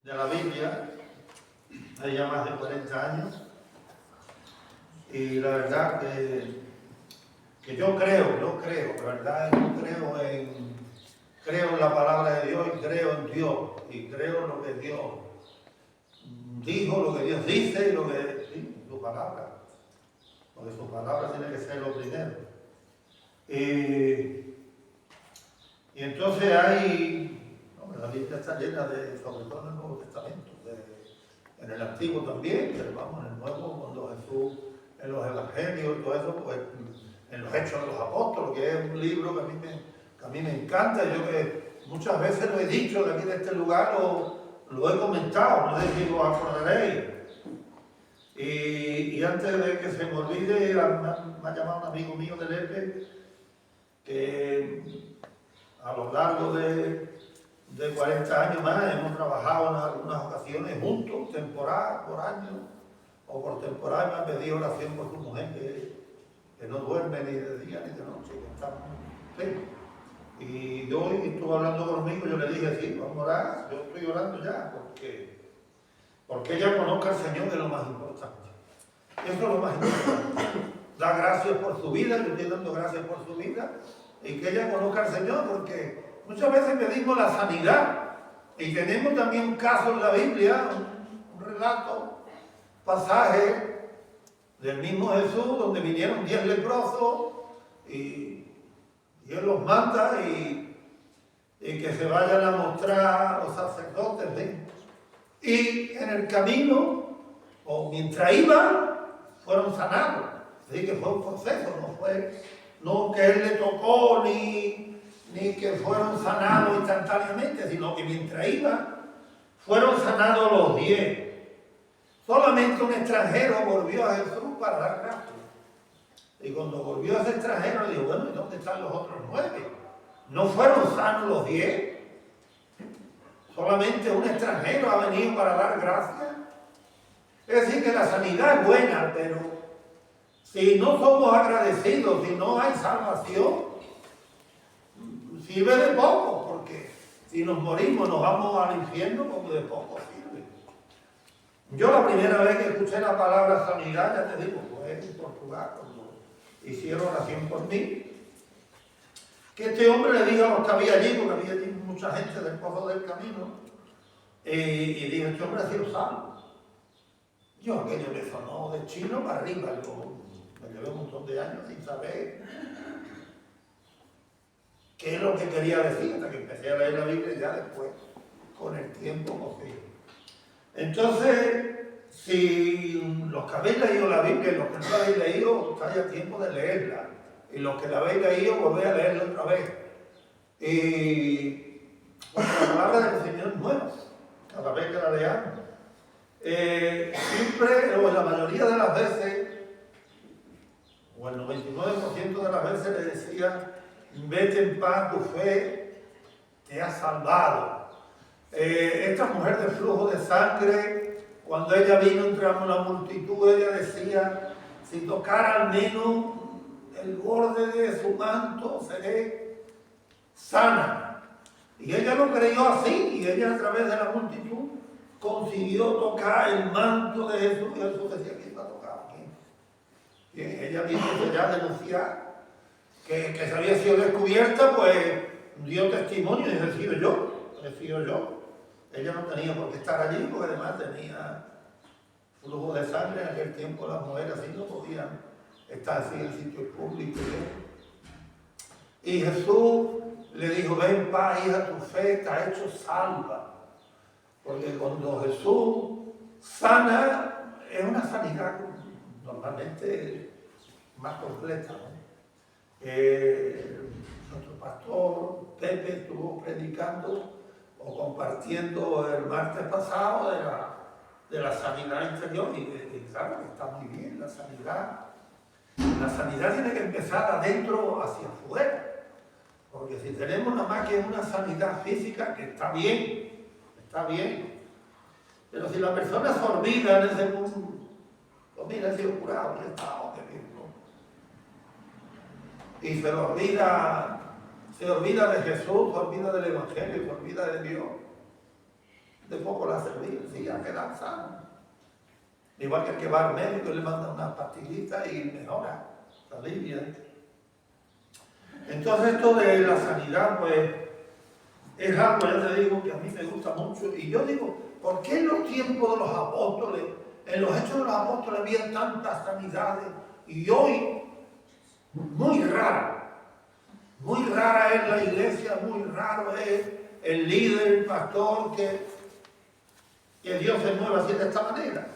de la Biblia, hay ya más de 40 años, y la verdad que yo creo, la verdad, creo en la palabra de Dios y creo en Dios, y creo en lo que Dios dijo, lo que Dios dice, lo que sí, su palabra, porque su palabra tiene que ser lo primero. Y entonces la Biblia está llena de, sobre todo en el Nuevo Testamento, en el Antiguo también, pero vamos, en el Nuevo, cuando Jesús, en los Evangelios y todo eso, pues en los Hechos de los Apóstoles, que es un libro que a mí me encanta, y yo que muchas veces lo he dicho de aquí de este lugar, lo he comentado, no sé si lo acordaréis. Y antes de que se me olvide, me ha llamado un amigo mío del EPE, que a lo largo de 40 años más hemos trabajado en algunas ocasiones juntos, temporada por año, o por temporada, me ha pedido oración por su mujer, que no duerme ni de día ni de noche, que está enferma. Y yo hoy estuve hablando conmigo, yo le dije, sí, vamos a orar, yo estoy orando ya, porque ella conozca al Señor, que es lo más importante. Eso es lo más importante. Da gracias por su vida, yo estoy dando gracias por su vida, y que ella conozca al Señor, porque muchas veces pedimos la sanidad, y tenemos también un caso en la Biblia, un relato, pasaje del mismo Jesús, donde vinieron 10 leprosos, y Él los manda y que se vayan a mostrar a los sacerdotes, ¿ven? Y en el camino, o mientras iban, fueron sanados. Así que fue un proceso, no que Él le tocó ni que fueron sanados instantáneamente, sino que mientras iban, fueron sanados los 10. Solamente un extranjero volvió a Jesús para dar gracias. Y cuando volvió a ese extranjero, le dijo, bueno, ¿y dónde están los otros 9? ¿No fueron sanos los 10? Solamente un extranjero ha venido para dar gracias. Es decir, que la sanidad es buena, pero si no somos agradecidos, si no hay salvación, sirve de poco, porque si nos morimos, nos vamos al infierno, como de poco sirve. Yo la primera vez que escuché la palabra sanidad, ya te digo, fue en Portugal, cuando hicieron oración por mí, que este hombre le dijo a los que había allí, porque había allí mucha gente del Pozo del Camino, y dijo, este hombre ha sido salvo. Yo aquello me sonó de chino para arriba, yo me llevé un montón de años sin saber qué es lo que quería decir, hasta que empecé a leer la Biblia y ya después, con el tiempo, cogí. Entonces, si los que habéis leído la Biblia y los que no la habéis leído, está ya tiempo de leerla. Y los que la habéis leído, volvéis a leerla otra vez. Y porque la palabra del Señor es nueva, cada vez que la leamos. Siempre, o en la mayoría de las veces, o el 99% de las veces le decía, vete en paz, tu fe te ha salvado. Esta mujer de flujo de sangre, cuando ella vino entre la multitud, ella decía, si tocara al menos el borde de su manto, seré sana. Y ella lo creyó así, y ella a través de la multitud consiguió tocar el manto de Jesús, y Jesús decía, ¿quién va a tocar aquí? Y ella vino ya a denunciar que se había sido descubierta, pues dio testimonio, y he sido yo. Ella no tenía por qué estar allí, porque además tenía flujo de sangre. En aquel tiempo las mujeres así no podían estar así en sitios públicos. Y Jesús le dijo, ven en paz, hija, tu fe te ha hecho salva. Porque cuando Jesús sana, es una sanidad normalmente más completa, ¿no? Nuestro pastor Pepe estuvo predicando o compartiendo el martes pasado de la sanidad interior, y claro que está muy bien la sanidad. La sanidad tiene que empezar adentro hacia afuera, porque si tenemos nada más que una sanidad física, que está bien, pero si la persona se olvida en ese mundo, pues mira, he sido curado, ya está, qué bien, ¿no? Y se olvida de Jesús, se olvida del Evangelio, se olvida de Dios. de poco le ha servido, sí, ya queda sano. Igual que el que va al médico y le manda una pastillita y mejora, se alivia. Entonces esto de la sanidad, pues, es algo, ya te digo, que a mí me gusta mucho. Y yo digo, ¿por qué en los tiempos de los apóstoles, en los hechos de los apóstoles había tantas sanidades? Y hoy, muy rara es la iglesia, muy raro es el líder, el pastor, que Dios se mueva así de esta manera.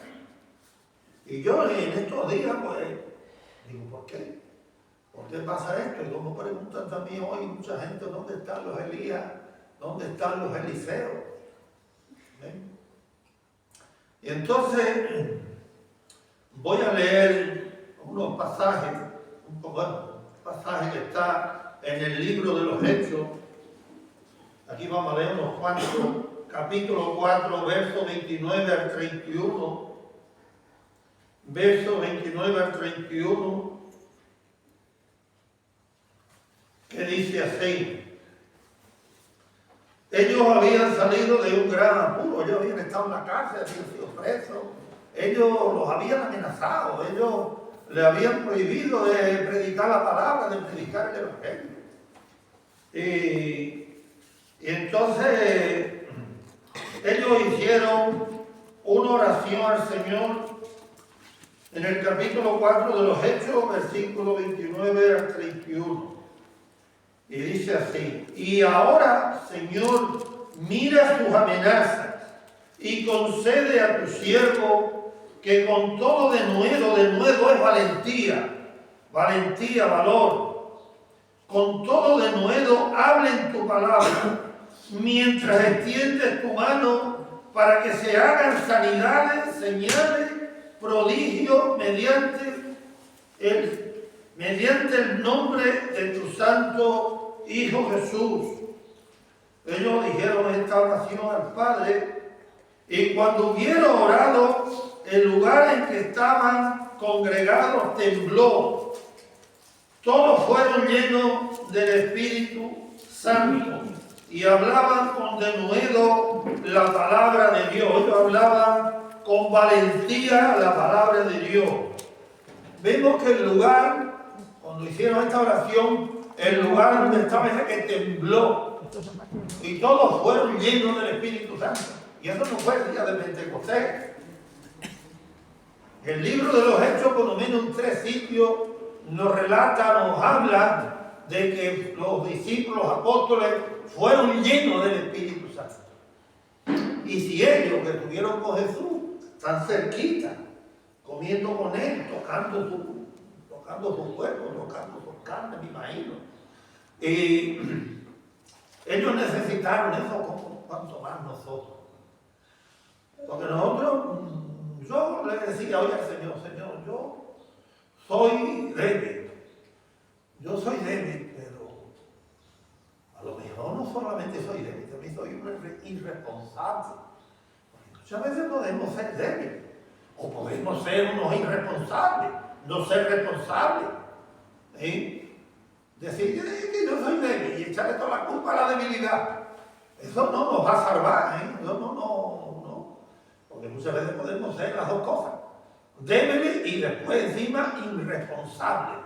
Y yo en estos días, pues, digo, ¿por qué? ¿Por qué pasa esto? Y como preguntan también hoy mucha gente, ¿dónde están los Elías? ¿Dónde están los Eliseos? ¿Ven? Y entonces voy a leer unos pasajes, un pasaje que está en el libro de los Hechos. Aquí vamos a leer unos cuantos, capítulo 4, versos 29 al 31. Versos 29 al 31, que dice así. Ellos habían salido de un gran apuro, ellos habían estado en la cárcel, habían sido presos, ellos los habían amenazado, ellos le habían prohibido de predicar la palabra, de predicar el evangelio. Y entonces ellos hicieron una oración al Señor en el capítulo 4 de los Hechos, versículo 29 al 31. Y dice así: y ahora, Señor, mira sus amenazas y concede a tu siervo que con todo denuedo es valentía, valor, con todo denuedo hablen tu palabra, mientras extiendes tu mano para que se hagan sanidades, señales, prodigios mediante el nombre de tu santo Hijo Jesús. Ellos dijeron esta oración al Padre, y cuando hubieron orado, el lugar en que estaban congregados tembló. Todos fueron llenos del Espíritu Santo y hablaban con denuedo la palabra de Dios. Ellos hablaban con valentía la palabra de Dios. Vemos que el lugar, cuando hicieron esta oración, el lugar donde estaba ese que tembló y todos fueron llenos del Espíritu Santo. Y eso no fue el día de Pentecostés. El libro de los Hechos, por lo menos en 3 sitios, nos relata, nos habla de que los discípulos, los apóstoles, fueron llenos del Espíritu Santo. Y si ellos, que estuvieron con Jesús, tan cerquita, comiendo con él, tocando su cuerpo, tocando su carne, me imagino. Y ellos necesitaron eso como cuanto más nosotros. Porque nosotros, yo le decía hoy al Señor, yo soy débil. Yo soy débil, pero a lo mejor no solamente soy débil, también soy un irresponsable. Muchas veces podemos ser débiles, o podemos ser unos irresponsables, no ser responsables. ¿Sí? Decir que yo soy débil y echarle toda la culpa a la debilidad. Eso no nos va a salvar, ¿eh? No. Porque muchas veces podemos ser las dos cosas. Débiles y después encima irresponsables.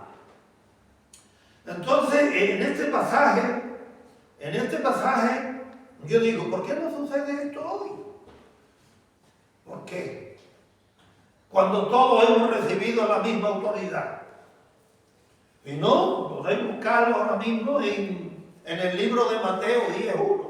Entonces, en este pasaje, yo digo, ¿por qué no sucede esto hoy? ¿Por qué? Cuando todos hemos recibido la misma autoridad. Y no, podéis buscarlo ahora mismo en el libro de Mateo 10:1.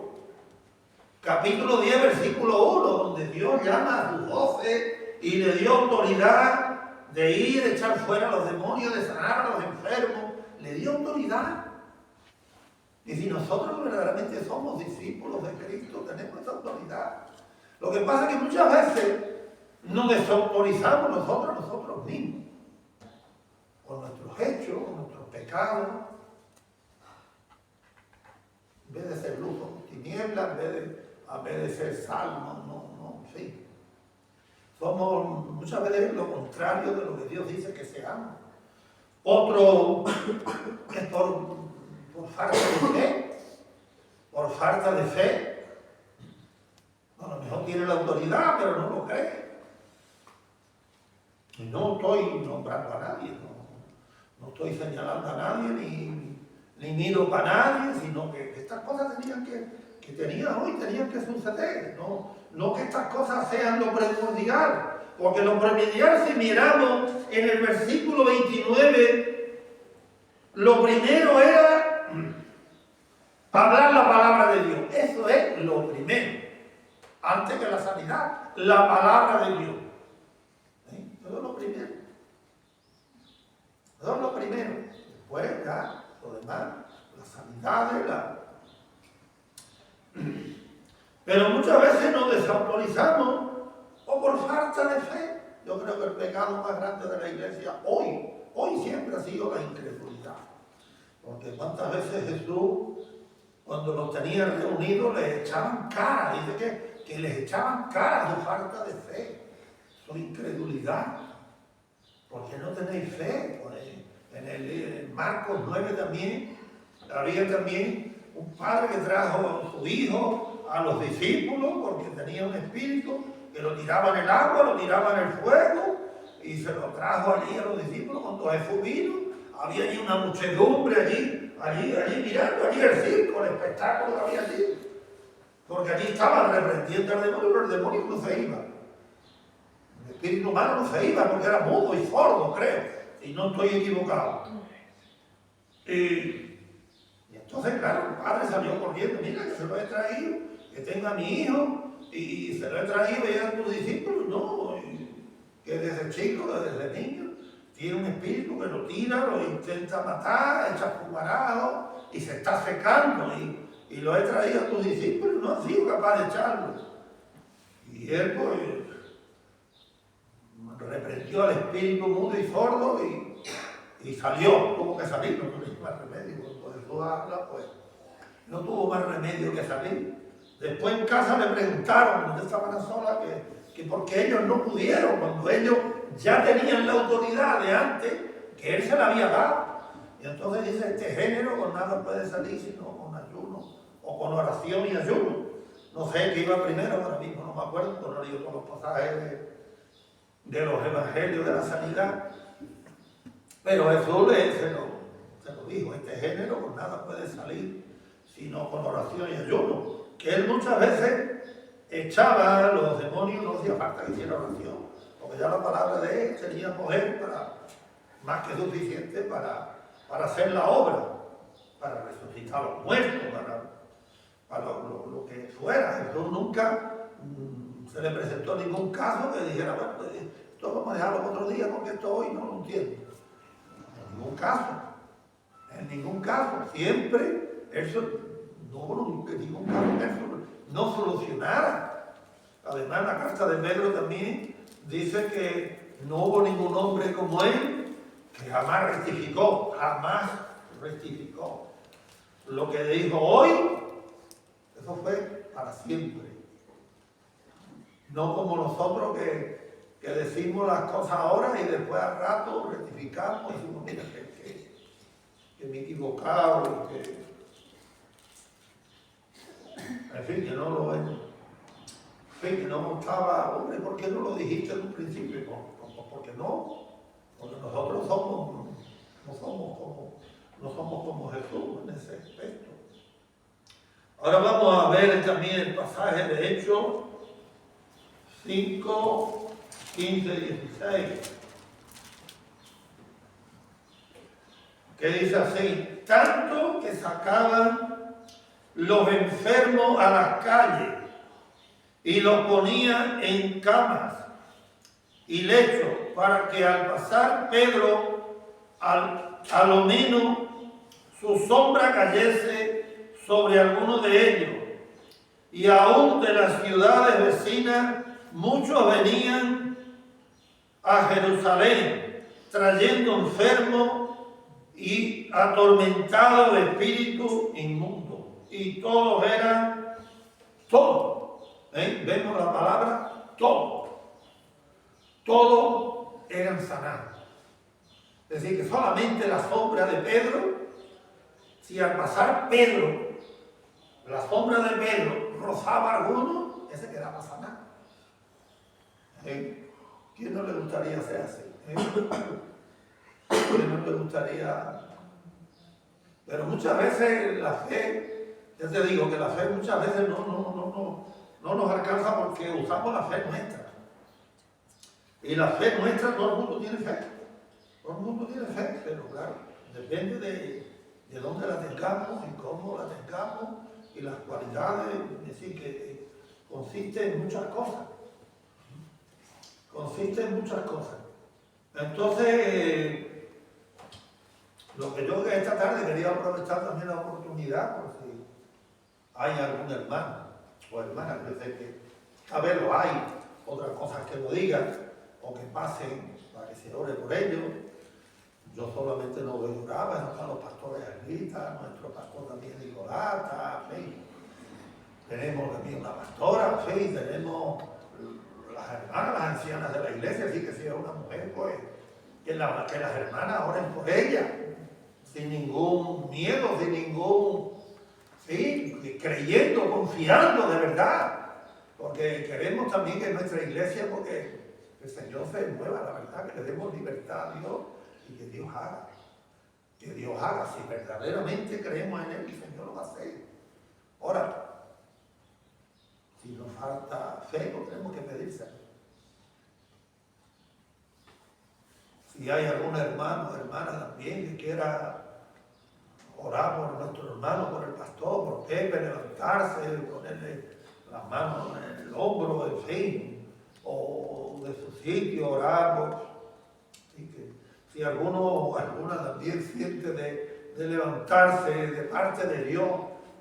Capítulo 10, versículo 1, donde Dios llama a sus 12 y le dio autoridad de ir, de echar fuera a los demonios, de sanar a los enfermos. Le dio autoridad. Y si nosotros verdaderamente somos discípulos de Cristo, tenemos esa autoridad. Lo que pasa es que muchas veces nos desautorizamos nosotros mismos, con nuestros hechos, con nuestros pecados. En vez de ser luz, somos tinieblas, en vez de ser sal, sí. Somos muchas veces lo contrario de lo que Dios dice que seamos. Otro es por falta de fe. Por falta de fe. A lo mejor tiene la autoridad, pero no lo cree. Y no estoy nombrando a nadie, no estoy señalando a nadie, ni miro para nadie, sino que estas cosas tenían que suceder, no que estas cosas sean lo primordial, porque lo primordial, si miramos en el versículo 29, lo primero era hablar la palabra de Dios. Eso es lo primero, antes que la sanidad, la palabra de Dios. Eso es lo primero. Eso es lo primero. Después ya, lo demás, las sanidades, Pero muchas veces nos desautorizamos o por falta de fe. Yo creo que el pecado más grande de la iglesia hoy siempre ha sido la incredulidad. Porque cuántas veces Jesús, cuando los tenía reunidos, les echaban cara. Dice que les echaban cara su falta de fe, su incredulidad. Porque no tenéis fe. Pues, en Marcos 9 también, había también un padre que trajo a su hijo a los discípulos porque tenía un espíritu que lo tiraba en el agua, lo tiraba en el fuego y se lo trajo allí a los discípulos. Cuando Jesús vino, había allí una muchedumbre allí mirando allí el circo, el espectáculo que había allí, porque allí estaban reprendiendo al demonio, pero el demonio no se iba. El espíritu humano no se iba porque era mudo y sordo, creo, y no estoy equivocado. Y entonces, claro, el padre salió corriendo, mira que se lo he traído, que tenga a mi hijo, y se lo he traído y a tus discípulos, no, que desde chico, desde niño, tiene un espíritu que lo tira, lo intenta matar, echa fumarajo, y se está secando, y lo he traído a tus discípulos, no han sido capaz de echarlo. Y él, pues, reprendió al espíritu mudo y sordo, y salió, tuvo que salir, no tuvo más remedio. Cuando Jesús habla, pues no tuvo más remedio que salir. Después en casa le preguntaron, cuando estaban a solas, que por qué ellos no pudieron, cuando ellos ya tenían la autoridad de antes, que él se la había dado. Y entonces dice, este género con nada puede salir sino con ayuno, o con oración y ayuno. No sé qué iba primero, ahora mismo no me acuerdo, porque no he leído todos los pasajes de los evangelios de la sanidad. Pero Jesús se lo dijo, este género con nada puede salir, sino con oración y ayuno. Que él muchas veces echaba a los demonios, no hacía falta que hiciera oración, porque ya la palabra de él tenía poder más que suficiente para hacer la obra, para resucitar a los muertos, para lo que fuera. Jesús nunca se le presentó ningún caso que dijera, bueno, pues, esto vamos a dejarlo otro día porque esto hoy no lo entiendo. En ningún caso, siempre eso no hubo ningún caso que eso no solucionara. Además, la carta de Pedro también dice que no hubo ningún hombre como él que jamás rectificó. Lo que dijo hoy, eso fue para siempre. No como nosotros que decimos las cosas ahora y después al rato rectificamos y decimos, mira, que me he equivocado, en fin, que no lo ven. En fin, que no estaba, hombre, ¿por qué no lo dijiste en un principio? Porque no, porque nosotros no somos como Jesús en ese aspecto. Ahora vamos a ver también el pasaje de Hechos 5, 15, 16. Que dice así, tanto que sacaban los enfermos a las calles y los ponían en camas y lechos para que al pasar Pedro, a lo menos su sombra cayese sobre alguno de ellos. Y aún de las ciudades vecinas muchos venían a Jerusalén trayendo enfermos y atormentados de espíritu inmundo. Y todos eran, vemos la palabra, todos eran sanados. Es decir, que solamente la sombra de Pedro, si al pasar Pedro, la sombra de Pedro rozaba a alguno, ese que da para sanar. ¿Quién no le gustaría ser así? ¿Quién no le gustaría? Pero muchas veces la fe, ya te digo que la fe muchas veces no nos alcanza porque usamos la fe nuestra. Y la fe nuestra, todo el mundo tiene fe. Todo el mundo tiene fe, pero claro, depende de dónde la tengamos y cómo la tengamos y las cualidades. Es decir, que consiste en muchas cosas. Consiste en muchas cosas. Entonces, lo que yo esta tarde quería aprovechar también la oportunidad, por si hay algún hermano o hermana que sé que a ver, lo hay, otras cosas que lo digan o que pasen para que se ore por ellos. Yo solamente no voy a orar, están los pastores Anglitas, nuestro pastor también Nicolás, en fin. Tenemos también una pastora, en fin, tenemos las hermanas, las ancianas de la iglesia, así que si es una mujer, pues que las hermanas oren por ella, sin ningún miedo, sin ningún, sí, creyendo, confiando de verdad, porque queremos también que nuestra iglesia, porque el Señor se mueva, la verdad, que le demos libertad a Dios y que Dios haga. Que Dios haga, si verdaderamente creemos en Él, el Señor lo va a hacer. Ahora, si nos falta fe, lo tenemos que pedírselo. Si hay algún hermano o hermana también que quiera orar por nuestro hermano, por el pastor, por Pepe, levantarse, ponerle las manos en el hombro, en fin, o de su sitio, orar por... Así que, si alguno o alguna también siente de levantarse de parte de Dios,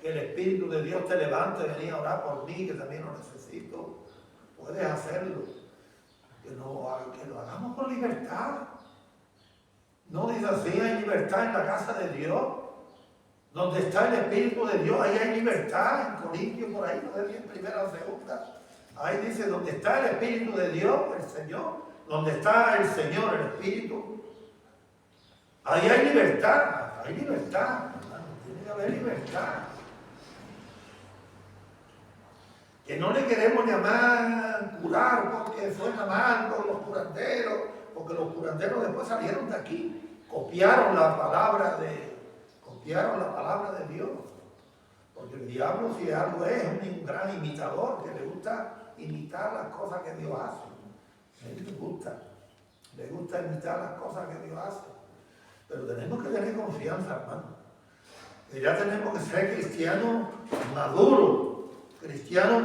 que el Espíritu de Dios te levante, venir a orar por mí, que también lo necesito, puedes hacerlo. Que lo hagamos con libertad. No dice así, hay libertad en la casa de Dios. Donde está el Espíritu de Dios, ahí hay libertad. En Corintios, por ahí, no sé bien, primera o segunda. Ahí dice, donde está el Espíritu de Dios, el Señor, donde está el Señor, el Espíritu, ahí hay libertad. Hay libertad, hermano, tiene que haber libertad. Que no le queremos llamar curar porque suena mal con los curanderos, porque los curanderos después salieron de aquí, copiaron la palabra de Dios. Porque el diablo, si algo es un gran imitador, que le gusta imitar las cosas que Dios hace. A él le gusta imitar las cosas que Dios hace. Pero tenemos que tener confianza, hermano. Que ya tenemos que ser cristianos maduros y cristianos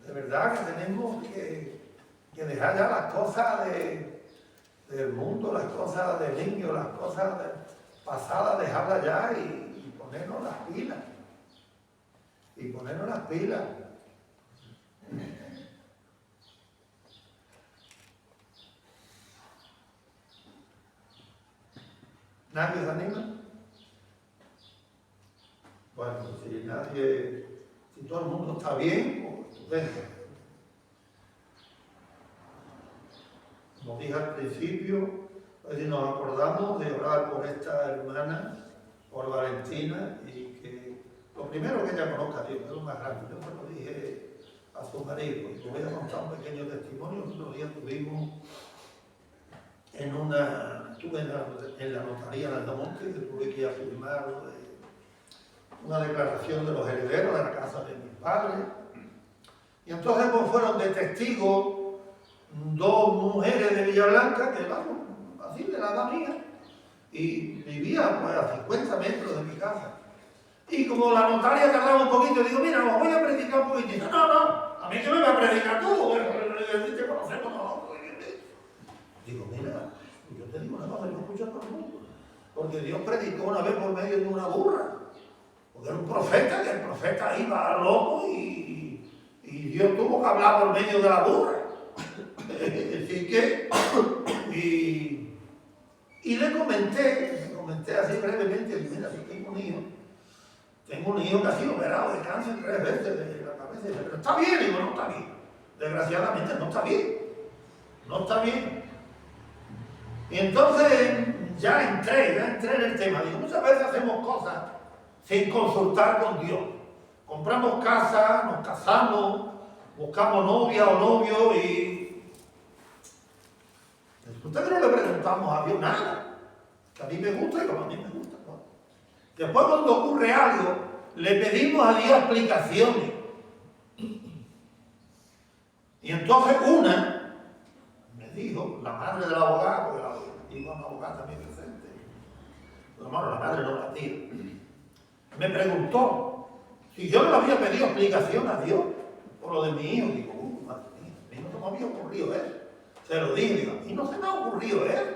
de verdad que tenemos que dejar ya las cosas del mundo, las cosas del niño, las cosas pasadas, dejarlas ya y ponernos las pilas. ¿Nadie se anima? Bueno, si todo el mundo está bien, pues estupendo. Como dije al principio, pues si nos acordamos de orar por esta hermana, por Valentina, y que lo primero que ella conozca a Dios, es lo más grande. Yo se lo dije a su marido, y te voy a contar un pequeño testimonio. El otro día estuvimos estuve en la notaría de Altamonte, y tuve que ir a firmar una declaración de los herederos de la casa de mis padres. Y entonces pues, fueron de testigos dos mujeres de Villablanca, que vamos, así de la edad mía, y vivían pues, a 50 metros de mi casa. Y como la notaria tardaba un poquito, digo, mira, os voy a predicar un poquitito. No, a mí que me va a predicar tú, te conocemos nosotros. Digo, mira, yo te digo una cosa, yo escucho a todo el mundo. Porque Dios predicó una vez por medio de una burra. Porque era un profeta, que el profeta iba loco y Dios tuvo que hablar por medio de la burra. Así que, y le comenté así brevemente, y mira, yo tengo un hijo que ha sido operado de cáncer 3 veces de la cabeza, pero está bien, digo, no está bien. Desgraciadamente no está bien. Y entonces ya entré en el tema. Digo, muchas veces hacemos cosas sin consultar con Dios. compramos casa, nos casamos, buscamos novia o novio y resulta que no le preguntamos a Dios nada, que a mí me gusta y como a mí me gusta, ¿no? Después cuando ocurre algo, le pedimos a Dios explicaciones. Y entonces una me dijo, la madre del abogado, porque iba una abogada también presente, pero hermano, la madre no la tía, me preguntó si yo no le había pedido explicación a Dios por lo de mi hijo. Digo, madre mía, a mí no se me había ocurrido eso. Se lo dije, digo, a mí no se me ha ocurrido eso.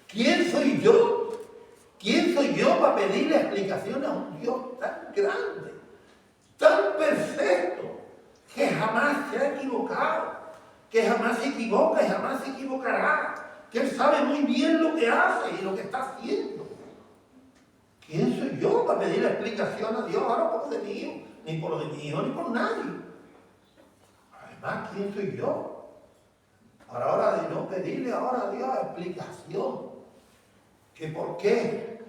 ¿Quién soy yo? ¿Quién soy yo para pedirle explicación a un Dios tan grande, tan perfecto, que jamás se ha equivocado, que jamás se equivoca y jamás se equivocará, que Él sabe muy bien lo que hace y lo que está haciendo? ¿Quién soy yo para pedirle explicación a Dios ahora por lo de mi hijo? Ni por lo de mi hijo, ni por nadie. Además, ¿quién soy yo? A la hora de no pedirle ahora a Dios explicación. ¿Que por qué?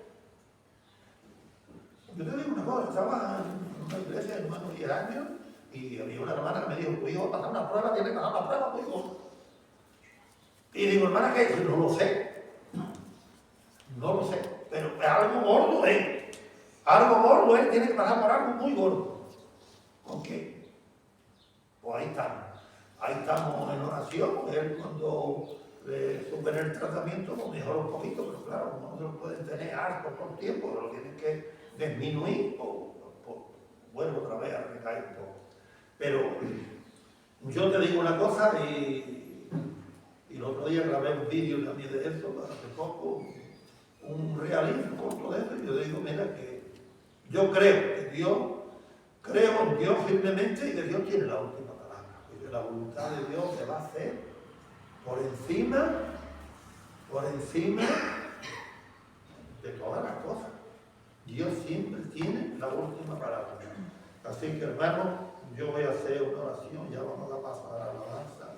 Yo te digo una cosa, estaba en una iglesia de hermanos 10 años y había una hermana que me dijo, tu hijo va a pasar una prueba, tiene que pasar una prueba, tu hijo. Y digo, hermana, ¿qué? No lo sé. No lo sé, pero es algo gordo, ¿eh? Algo gordo, ¿eh? Tiene que pasar por algo muy gordo. ¿Con qué? Pues ahí estamos. Ahí estamos en oración. Él cuando supere el tratamiento, pues mejora un poquito, pero claro, no se lo pueden tener harto por tiempo, lo tienen que disminuir, pues vuelvo otra vez a recaer un poco. Pero yo te digo una cosa, y el otro día grabé un vídeo también de eso, hace poco, un realismo corto de eso, y yo digo, mira, que yo creo en Dios firmemente y que Dios tiene la última palabra, porque la voluntad de Dios se va a hacer por encima de todas las cosas. Dios siempre tiene la última palabra. Así que, hermano, yo voy a hacer una oración, ya vamos a pasar a la alabanza.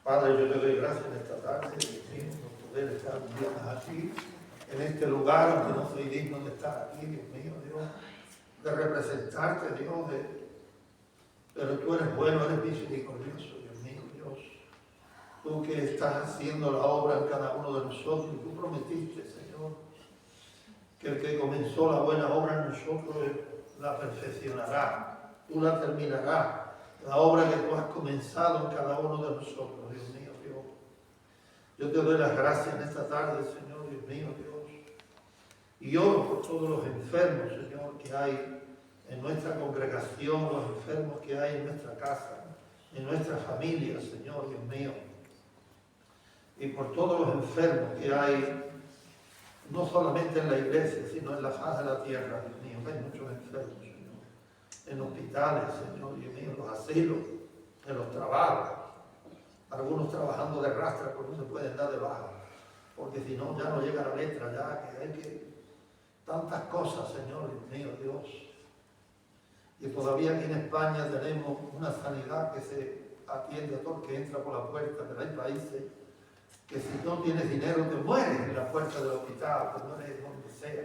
Padre, yo te doy gracias en esta tarde, por poder estar un día más aquí, en este lugar donde no soy digno de estar aquí, Dios mío, Dios, de representarte, Dios, pero tú eres bueno, eres misericordioso, Dios mío, Dios. Tú que estás haciendo la obra en cada uno de nosotros, tú prometiste, Señor, que el que comenzó la buena obra en nosotros la perfeccionará, tú la terminarás. La obra que tú has comenzado en cada uno de nosotros, Dios mío, Dios. Yo te doy las gracias en esta tarde, Señor, Dios mío, Dios. Y oro por todos los enfermos, Señor, que hay en nuestra congregación, los enfermos que hay en nuestra casa, en nuestra familia, Señor, Dios mío. Y por todos los enfermos que hay, no solamente en la iglesia, sino en la faz de la tierra, Dios mío. Hay muchos enfermos, Señor. En hospitales, Señor, Dios mío, en los asilos, en los trabajos, algunos trabajando de rastra porque no se pueden dar de baja, porque si no, ya no llega la letra, ya que hay que... Tantas cosas, Señor, Dios mío, Dios. Y todavía aquí en España tenemos una sanidad que se atiende a todo el que entra por la puerta, pero hay países que si no tienes dinero te mueres en la puerta del hospital, te mueres donde sea.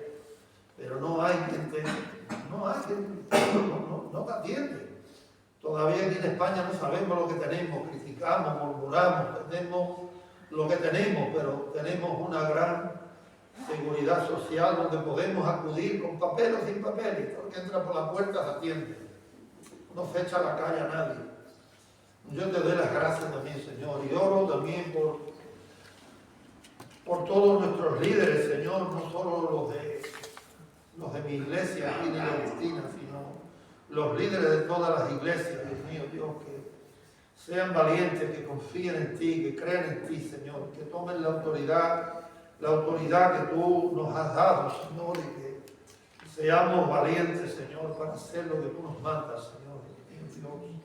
Pero no hay quien te atiende. Todavía aquí en España no sabemos lo que tenemos, criticamos, murmuramos, tenemos lo que tenemos, pero tenemos una gran seguridad social donde podemos acudir con papel o sin papel, y todo el que entra por la puerta se atiende. No se echa a la calle a nadie. Yo te doy las gracias también, Señor, y oro también por todos nuestros líderes, Señor, no solo los de mi iglesia aquí de Agustina, sino los líderes de todas las iglesias, Dios mío, Dios, que sean valientes, que confíen en ti, que crean en ti, Señor, que tomen la autoridad que tú nos has dado, Señor, y que seamos valientes, Señor, para hacer lo que tú nos mandas, Señor, Dios mío, Dios.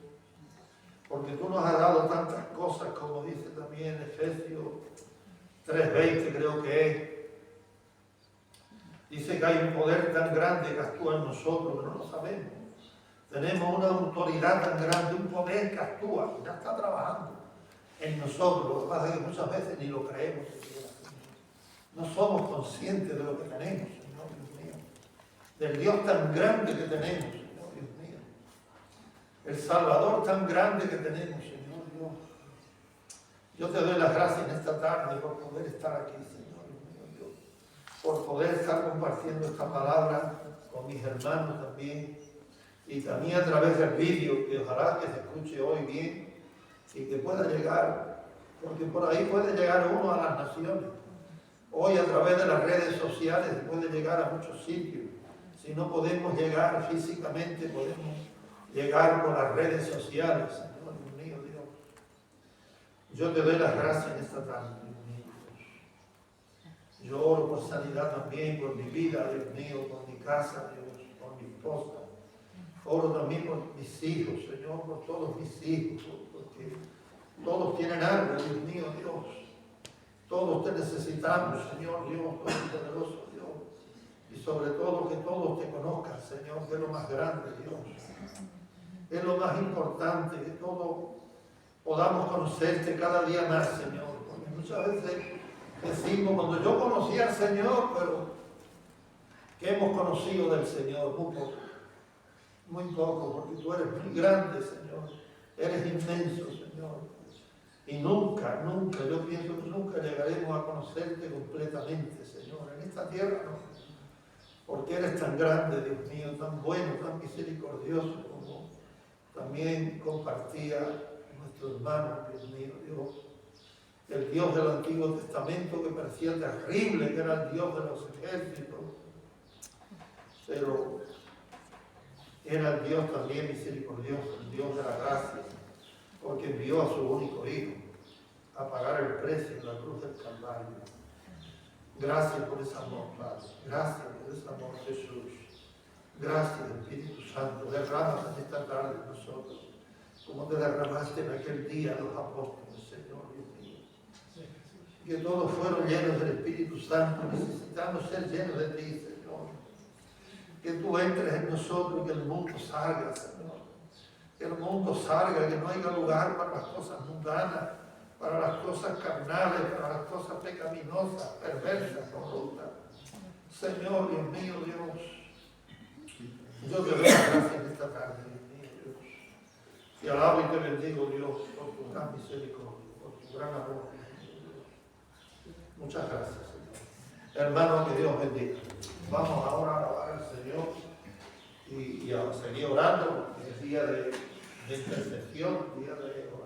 Porque tú nos has dado tantas cosas, como dice también Efesios 3:20, creo que es. Dice que hay un poder tan grande que actúa en nosotros, pero no lo sabemos. Tenemos una autoridad tan grande, un poder que actúa, que ya está trabajando en nosotros. Lo que pasa es que muchas veces ni lo creemos, Señor. No somos conscientes de lo que tenemos, Señor, Dios mío. Del Dios tan grande que tenemos, Señor, el Salvador tan grande que tenemos, Señor Dios. Yo te doy las gracias en esta tarde por poder estar aquí, Señor Dios, por poder estar compartiendo esta palabra con mis hermanos también, y también a través del vídeo, que ojalá que se escuche hoy bien y que pueda llegar, porque por ahí puede llegar uno a las naciones. Hoy a través de las redes sociales puede llegar a muchos sitios. Si no podemos llegar físicamente, podemos llegar por las redes sociales, Señor mío, Dios. Yo te doy las gracias en esta tarde, Dios mío, Dios. Yo oro por sanidad también, por mi vida, Dios mío, por mi casa, Dios, por mi esposa. Oro también por mis hijos, Señor, por todos mis hijos, porque todos tienen algo, Dios mío, Dios. Todos te necesitamos, Señor Dios, Todopoderoso Dios. Y sobre todo que todos te conozcan, Señor, que es lo más grande, Dios. Es lo más importante, que todos podamos conocerte cada día más, Señor. Porque muchas veces decimos, cuando yo conocí al Señor, pero ¿qué hemos conocido del Señor? Muy poco, porque tú eres muy grande, Señor. Eres inmenso, Señor. Y nunca, yo pienso que nunca llegaremos a conocerte completamente, Señor. En esta tierra no. Porque eres tan grande, Dios mío, tan bueno, tan misericordioso, como también compartía nuestro hermano, Dios mío, Dios. El Dios del Antiguo Testamento que parecía terrible, que era el Dios de los ejércitos. Pero era el Dios también misericordioso, el Dios de la gracia, porque envió a su único Hijo a pagar el precio en la cruz del Calvario. Gracias por ese amor, Padre. Gracias por ese amor, Jesús. Gracias, Espíritu Santo. Derramas en esta tarde en nosotros, como te derramaste en aquel día los apóstoles, Señor Dios mío. Que todos fueron llenos del Espíritu Santo. Necesitamos ser llenos de ti, Señor. Que tú entres en nosotros y que el mundo salga, Señor. Que el mundo salga, que no haya lugar para las cosas mundanas, para las cosas carnales, para las cosas pecaminosas, perversas, corruptas. Señor, Dios mío, Dios, yo te doy las gracias en esta tarde, Dios mío, Dios. Te alabo y te bendigo, Dios, por tu gran misericordia, por tu gran amor, Dios. Muchas gracias, Señor. Hermano, que Dios bendiga. Vamos ahora a alabar al Señor y a seguir orando. Es día de intercesión, día de oración.